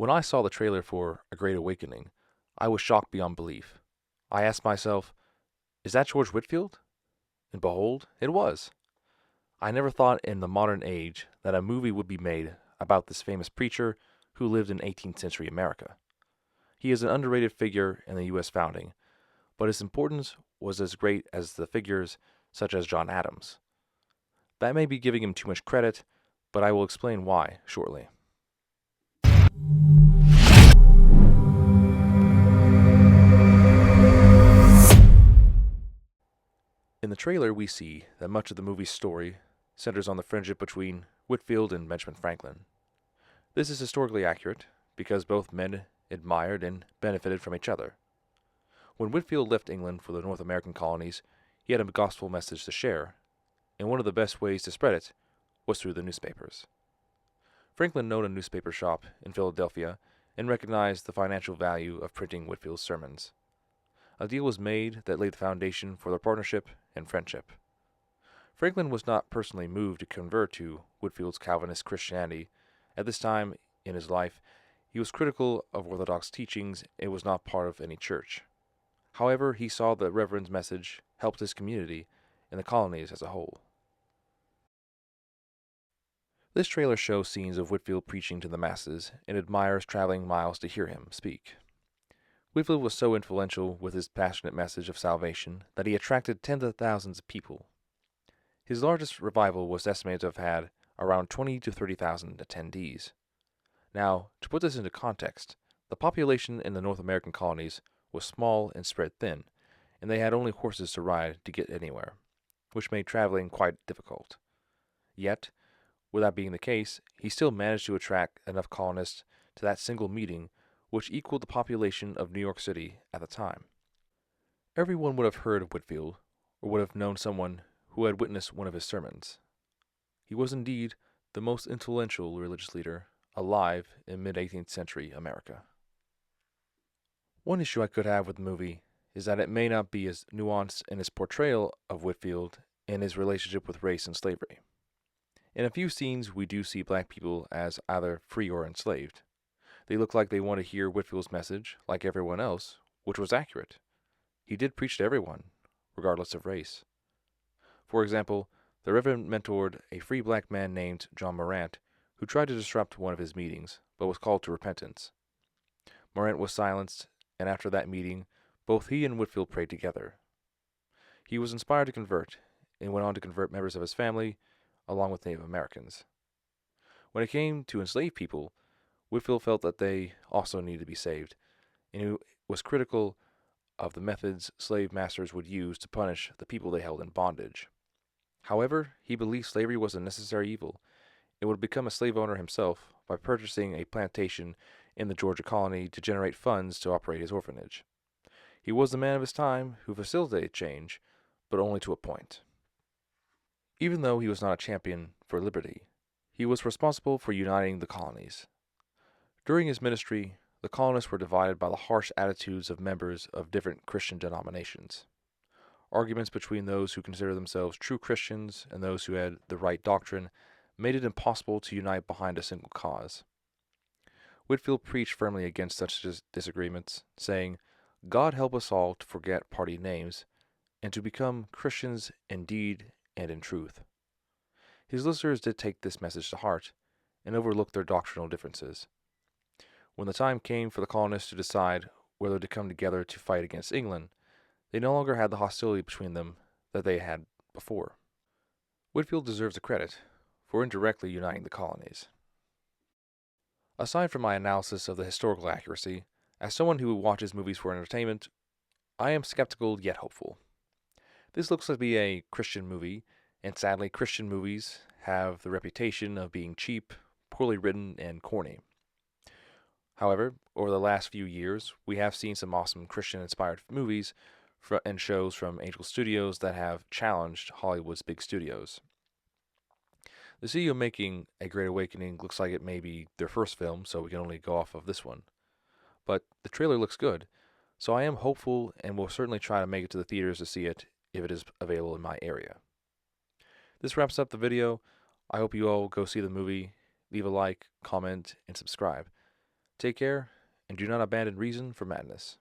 When I saw the trailer for A Great Awakening, I was shocked beyond belief. I asked myself, is that George Whitefield? And behold, it was. I never thought in the modern age that a movie would be made about this famous preacher who lived in 18th century America. He is an underrated figure in the U.S. founding, but his importance was as great as the figures such as John Adams. That may be giving him too much credit, but I will explain why shortly. In the trailer, we see that much of the movie's story centers on the friendship between Whitfield and Benjamin Franklin. This is historically accurate because both men admired and benefited from each other. When Whitfield left England for the North American colonies, he had a gospel message to share, and one of the best ways to spread it was through the newspapers. Franklin owned a newspaper shop in Philadelphia and recognized the financial value of printing Whitfield's sermons. A deal was made that laid the foundation for their partnership and friendship. Franklin was not personally moved to convert to Whitfield's Calvinist Christianity. At this time in his life, he was critical of Orthodox teachings and was not part of any church. However, he saw the Reverend's message helped his community and the colonies as a whole. This trailer shows scenes of Whitfield preaching to the masses and admirers traveling miles to hear him speak. Whitfield was so influential with his passionate message of salvation that he attracted tens of thousands of people. His largest revival was estimated to have had around 20 to 30,000 attendees. Now, to put this into context, the population in the North American colonies was small and spread thin, and they had only horses to ride to get anywhere, which made traveling quite difficult. Yet, with that being the case, he still managed to attract enough colonists to that single meeting, which equaled the population of New York City at the time. Everyone would have heard of Whitfield, or would have known someone who had witnessed one of his sermons. He was indeed the most influential religious leader alive in mid-18th century America. One issue I could have with the movie is that it may not be as nuanced in its portrayal of Whitfield and his relationship with race and slavery. In a few scenes, we do see black people as either free or enslaved. They look like they want to hear Whitfield's message, like everyone else, which was accurate. He did preach to everyone, regardless of race. For example, the Reverend mentored a free black man named John Morant, who tried to disrupt one of his meetings, but was called to repentance. Morant was silenced, and after that meeting, both he and Whitfield prayed together. He was inspired to convert, and went on to convert members of his family, along with Native Americans. When it came to enslaved people, Whitfield felt that they also needed to be saved, and he was critical of the methods slave masters would use to punish the people they held in bondage. However, he believed slavery was a necessary evil and would become a slave owner himself by purchasing a plantation in the Georgia colony to generate funds to operate his orphanage. He was the man of his time who facilitated change, but only to a point. Even though he was not a champion for liberty, he was responsible for uniting the colonies. During his ministry, the colonists were divided by the harsh attitudes of members of different Christian denominations. Arguments between those who considered themselves true Christians and those who had the right doctrine made it impossible to unite behind a single cause. Whitfield preached firmly against such disagreements, saying, "God help us all to forget party names and to become Christians in deed and in truth." His listeners did take this message to heart and overlooked their doctrinal differences. When the time came for the colonists to decide whether to come together to fight against England, they no longer had the hostility between them that they had before. Whitfield deserves the credit for indirectly uniting the colonies. Aside from my analysis of the historical accuracy, as someone who watches movies for entertainment, I am skeptical yet hopeful. This looks to be a Christian movie, and sadly Christian movies have the reputation of being cheap, poorly written, and corny. However, over the last few years, we have seen some awesome Christian-inspired movies and shows from Angel Studios that have challenged Hollywood's big studios. The CEO making A Great Awakening looks like it may be their first film, so we can only go off of this one. But the trailer looks good, so I am hopeful and will certainly try to make it to the theaters to see it if it is available in my area. This wraps up the video. I hope you all go see the movie, leave a like, comment, and subscribe. Take care, and do not abandon reason for madness.